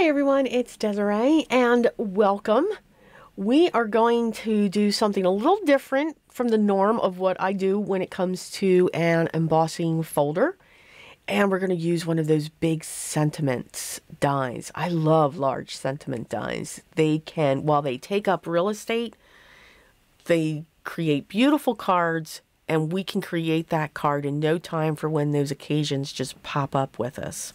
Hi everyone, it's Desiree and welcome. We are going to do something a little different from the norm of what I do when it comes to an embossing folder. And we're going to use one of those big sentiments dies. I love large sentiment dies. They can, while they take up real estate, they create beautiful cards, and we can create that card in no time for when those occasions just pop up with us.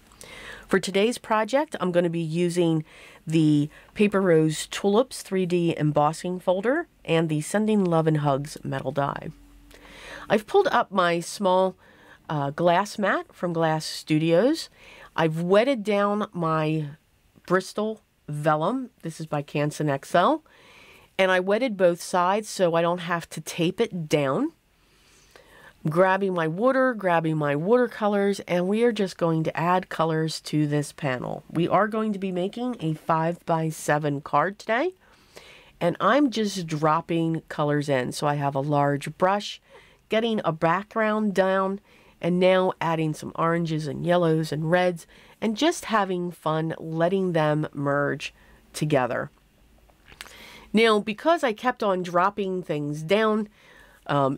For today's project, I'm going to be using the Paper Rose Tulips 3D embossing folder and the Sending Love and Hugs metal die. I've pulled up my small glass mat from Glass Studios. I've wetted down my Bristol vellum. This is by Canson XL. And I wetted both sides so I don't have to tape it down. Grabbing my watercolors, and we are just going to add colors to this panel. We are going to be making a 5x7 card today, and I'm just dropping colors in. So I have a large brush, getting a background down, and now adding some oranges and yellows and reds, and just having fun letting them merge together. Now, because I kept on dropping things down,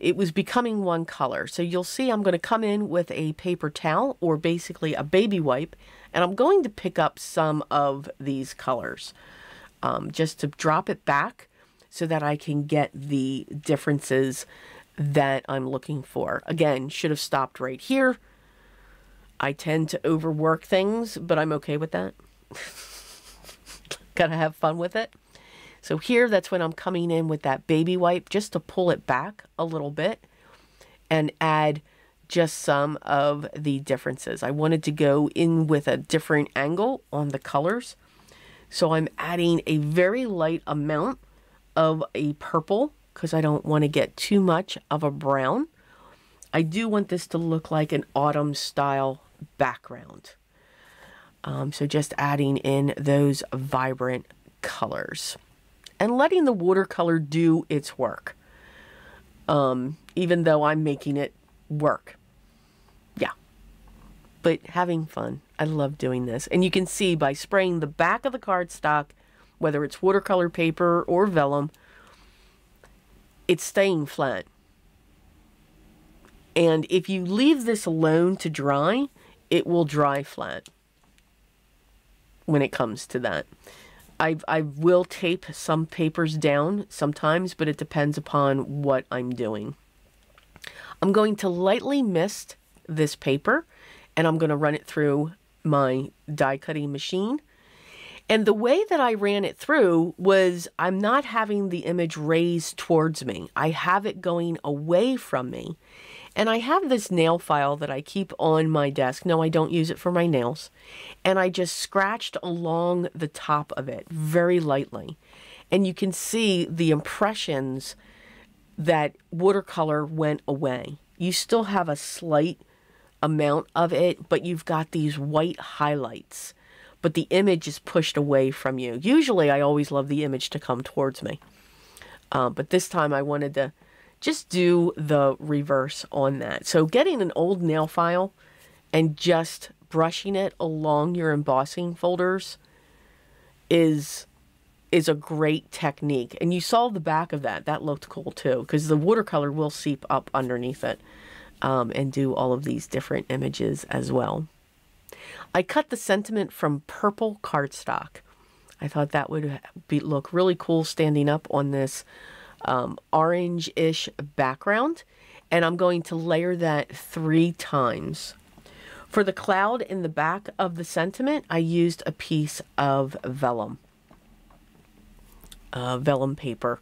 it was becoming one color. So you'll see I'm going to come in with a paper towel, or basically a baby wipe, and I'm going to pick up some of these colors just to drop it back so that I can get the differences that I'm looking for. Again, should have stopped right here. I tend to overwork things, but I'm okay with that. Gotta have fun with it. So here, that's when I'm coming in with that baby wipe just to pull it back a little bit and add just some of the differences. I wanted to go in with a different angle on the colors. So I'm adding a very light amount of a purple because I don't want to get too much of a brown. I do want this to look like an autumn style background. So just adding in those vibrant colors and letting the watercolor do its work, even though I'm making it work. Yeah, but having fun. I love doing this. And you can see by spraying the back of the cardstock, whether it's watercolor paper or vellum, it's staying flat. And if you leave this alone to dry, it will dry flat when it comes to that. I will tape some papers down sometimes, but it depends upon what I'm doing. I'm going to lightly mist this paper, and I'm going to run it through my die cutting machine. And the way that I ran it through was I'm not having the image raised towards me. I have it going away from me. And I have this nail file that I keep on my desk. No, I don't use it for my nails. And I just scratched along the top of it very lightly. And you can see the impressions that watercolor went away. You still have a slight amount of it, but you've got these white highlights. But the image is pushed away from you. Usually I always love the image to come towards me. But this time I wanted to just do the reverse on that. So getting an old nail file and just brushing it along your embossing folders is a great technique. And you saw the back of that. That looked cool too, because the watercolor will seep up underneath it and do all of these different images as well. I cut the sentiment from purple cardstock. I thought that would look really cool standing up on this orange-ish background, and I'm going to layer that 3 times. For the cloud in the back of the sentiment, I used a piece of vellum paper,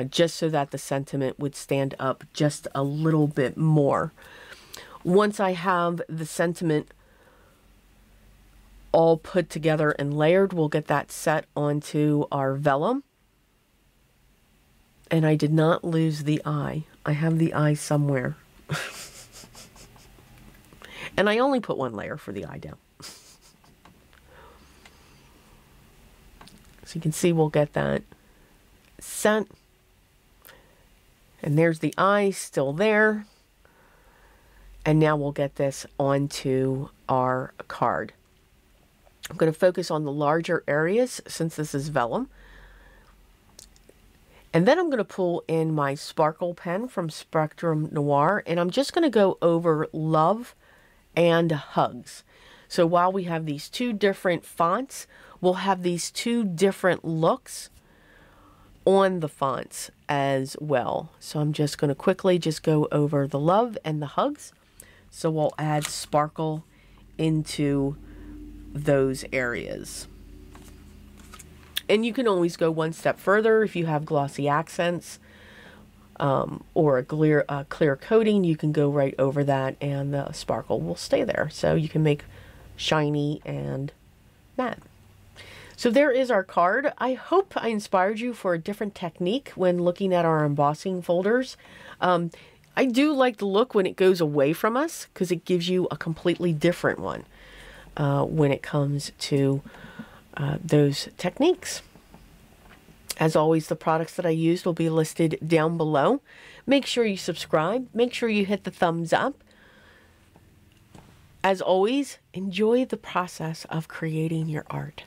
just so that the sentiment would stand up just a little bit more. Once I have the sentiment all put together and layered, we'll get that set onto our vellum. And I did not lose the eye. I have the eye somewhere. And I only put 1 layer for the eye down. So you can see we'll get that set. And there's the eye still there. And now we'll get this onto our card. I'm going to focus on the larger areas since this is vellum. And then I'm going to pull in my sparkle pen from Spectrum Noir, and I'm just going to go over love and hugs. So while we have these two different fonts, we'll have these two different looks on the fonts as well. So I'm just going to quickly just go over the love and the hugs. So we'll add sparkle into those areas. And you can always go one step further if you have glossy accents or a clear coating. You can go right over that and the sparkle will stay there. So you can make shiny and matte. So there is our card. I hope I inspired you for a different technique when looking at our embossing folders. I do like the look when it goes away from us because it gives you a completely different one when it comes to those techniques. As always, the products that I used will be listed down below. Make sure you subscribe. Make sure you hit the thumbs up. As always, enjoy the process of creating your art.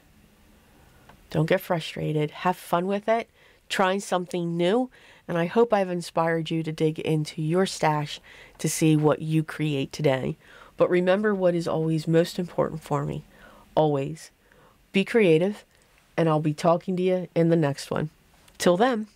Don't get frustrated. Have fun with it. Try something new. And I hope I've inspired you to dig into your stash to see what you create today. But remember what is always most important for me. Always be creative. And I'll be talking to you in the next one. Till then.